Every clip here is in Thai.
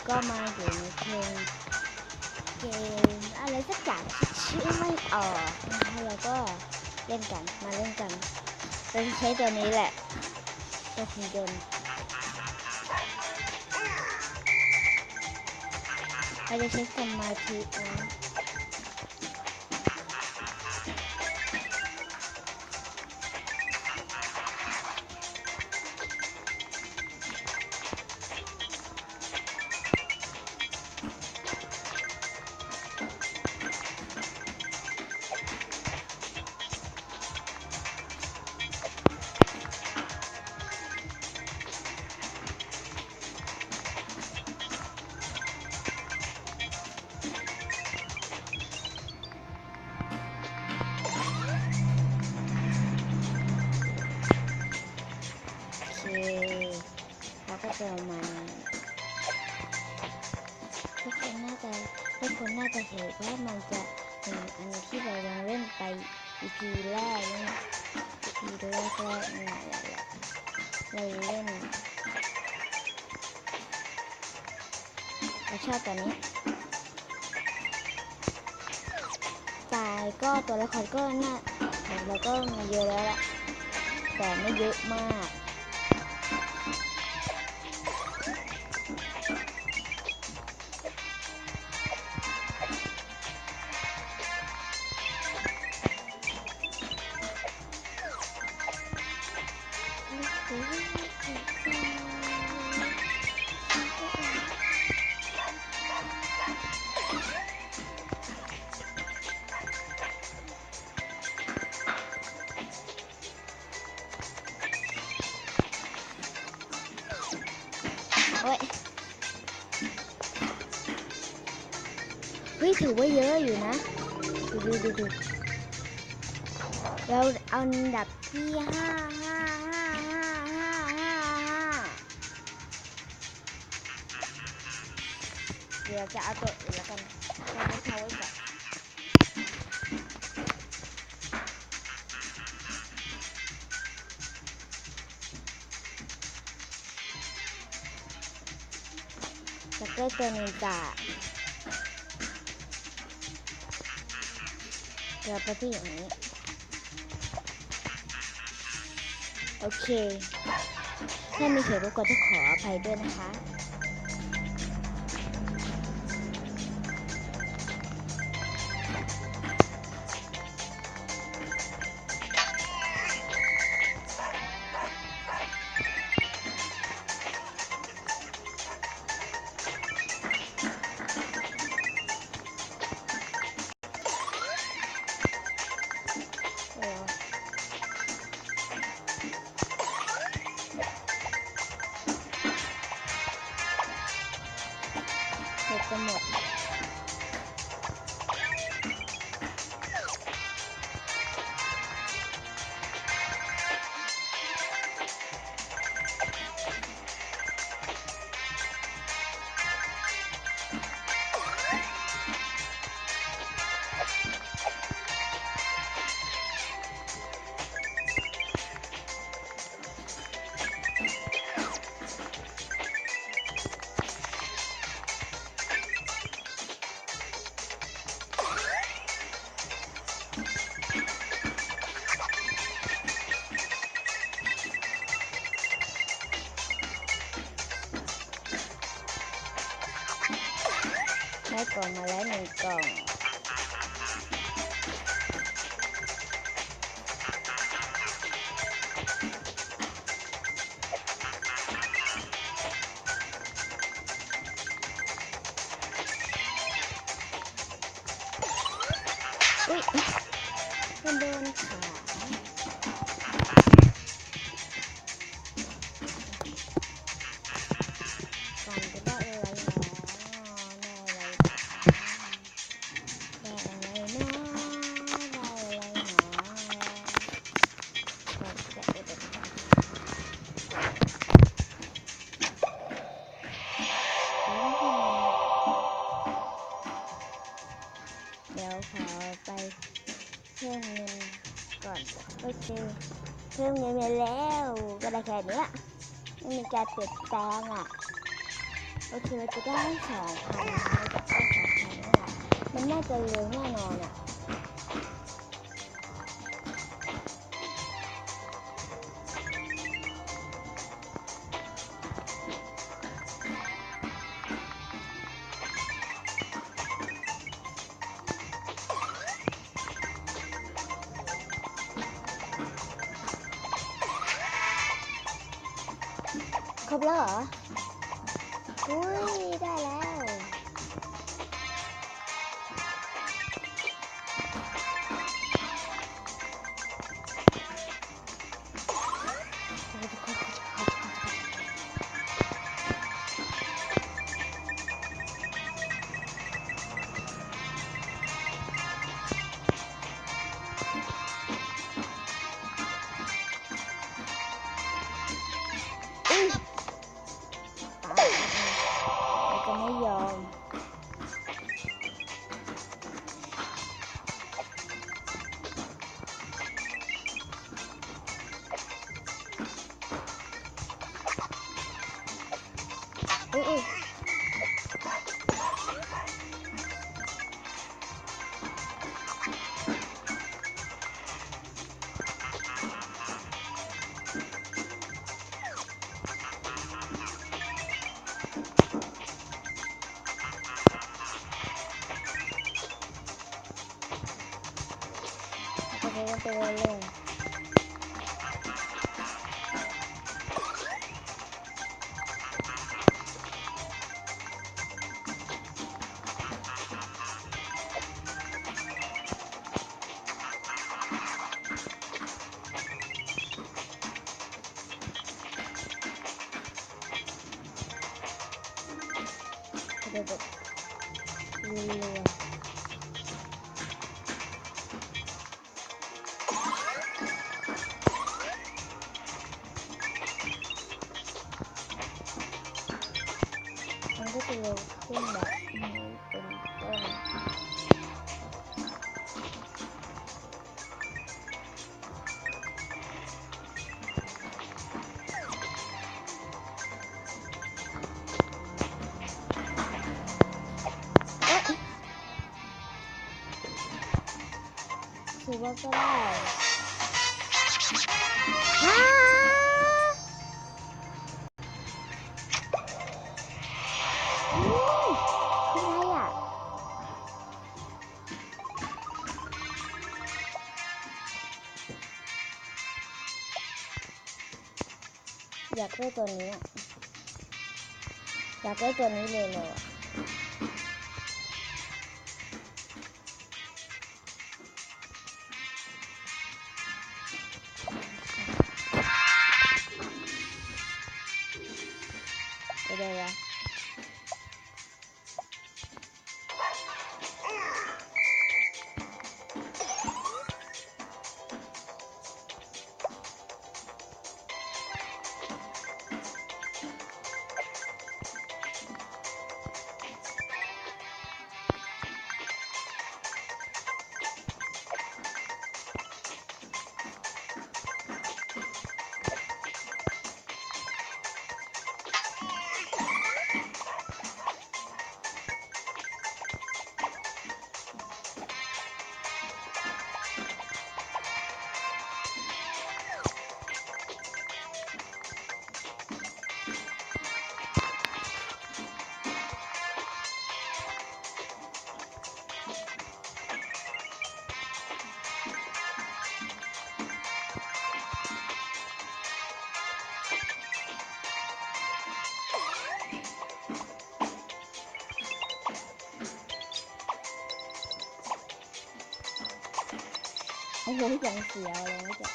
ก็มาอยู่ในเกมอะไรสักอย่างชื่อไม่ออกนะคะแล้วก็เล่นกันมาเล่นกันเราจะใช้ตัวนี้แหละตัวคุมเกมเราจะใช้สมาธินะแล้วก็จะมาทุกคนน่าจะเห็นว่ามันจะเป็นอันที่เราลองเล่นไป EP แรกนี่ EP แรกนี่เราเล่นเราชอบตัวนี้ตายก็ตัวละครก็น่าเราก็มีเยอะแล้วแหละแต่ไม่เยอะมากเฮ้ยถือว่าเยอะอยู่นะดูเราเอาอันดับที่5เดี๋ยวจะเอาตัวอื่นแล้วกันเราไม่เท่าไว้ก่อนจะใกล้ตัวนินจาเราไปที่อย่างนี้โอเคถ้ามีเสียงรบกวนต้องขออภัยด้วยนะคะจะหมดได้กล่องมาแล้ว1 กล่องอุ๊ยมันโดนขาก่อนจะได้อะไรนะเดี๋ยวขอไปเพิ่มเงินก่อนโอเคเพิ่มเงินไปแล้วก็ได้แค่นี้ไม่มีการเปลี่ยนแปลงอ่ะโอ โอเคเราจะได้2,000นะคะเราจะได้2,000นั่นแหละมันน่าจะเร็วแน่นอนอ่ะครบแล้วเหรออุ้ยได้แล้วอุ้ยเราจะไม่ยอมอุ้ยโอเคก็ไปเรื่อยๆเดี๋ยวแบบรัวๆมันก็จะเร็วขึ้นแบบนี้เป็นต้นถือว่าก็ได้ฮ่าคืออะไรอ่ะอยากได้ตัวนี้อ่ะอยากได้ตัวนี้เลยอ่ะเดี๋ยวโอ้โหยังเสียวเลยนะจ๊ะ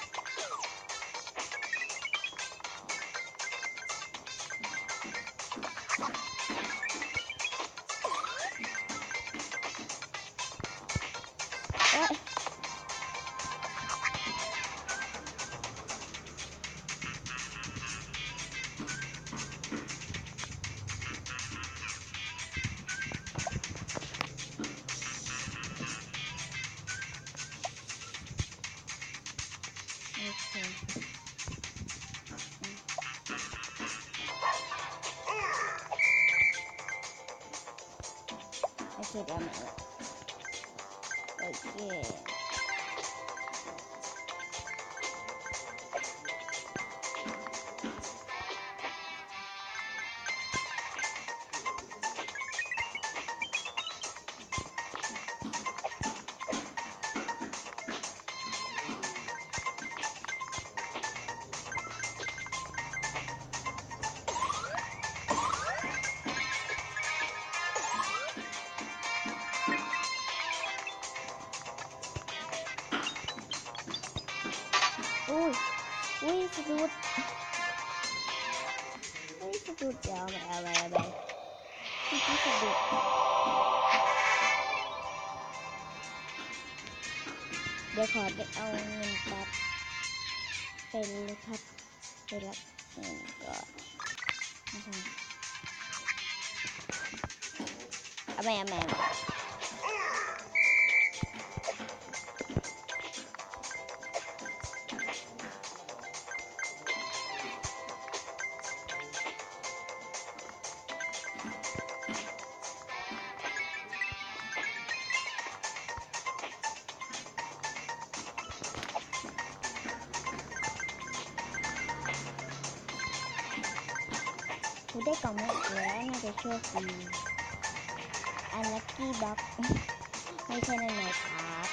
เอ๊ะ เสร็จแล้วไหมล่ะโอเคอุ้ยอุ้ยสะดุดอุ้ยสะดุดเดี๋ยวเอาไปที่สะดุดเดี๋ยวขอไปเอาเงินแป๊บไปเลยครับไปรับเงินก่อนนะคะเอาไปได้กล่องมาอีกแล้วน่าจะโชคดีอันลัคกี้บ็อกไม่ใช่ในไหนครับ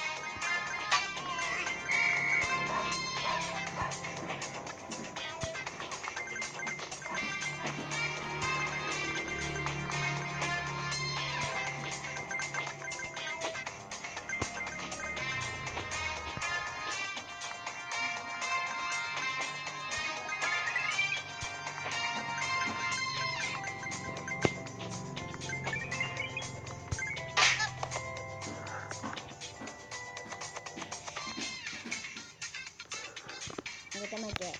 เราจะมาแกะ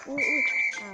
อุ้ยเอา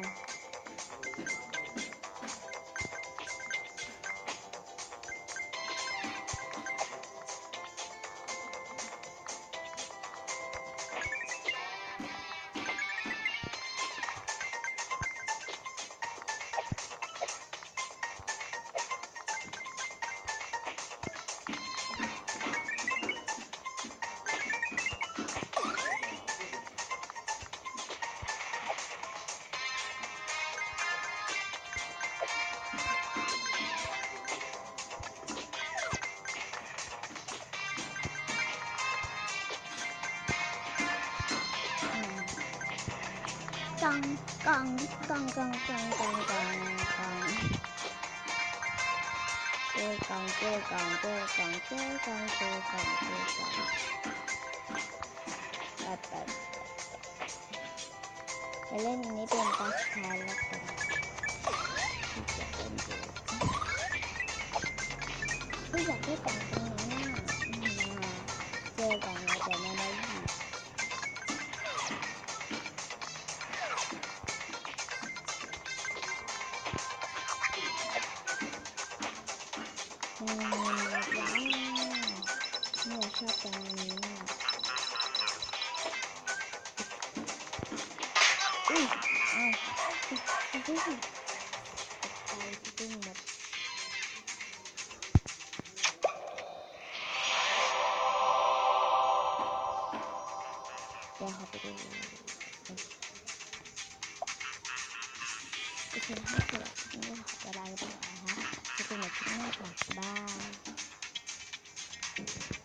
กองเจอกองเจไปเล่นอันนี้เป็นตาสุดท้ายแล้วกันที่อยากได้กล่องตรงนี้เจอกล่องแล้วแต่ไม่ได้หยิบว้าวเนี่ยชอบตรงนี้มากไปที่หมดเดี๋ยวเขาไปดูโอเคให้สำหรับคลิปนี้ขอลาไปก่อนนะคะจะเป็นแบบคลิปหน้าก่อนบาย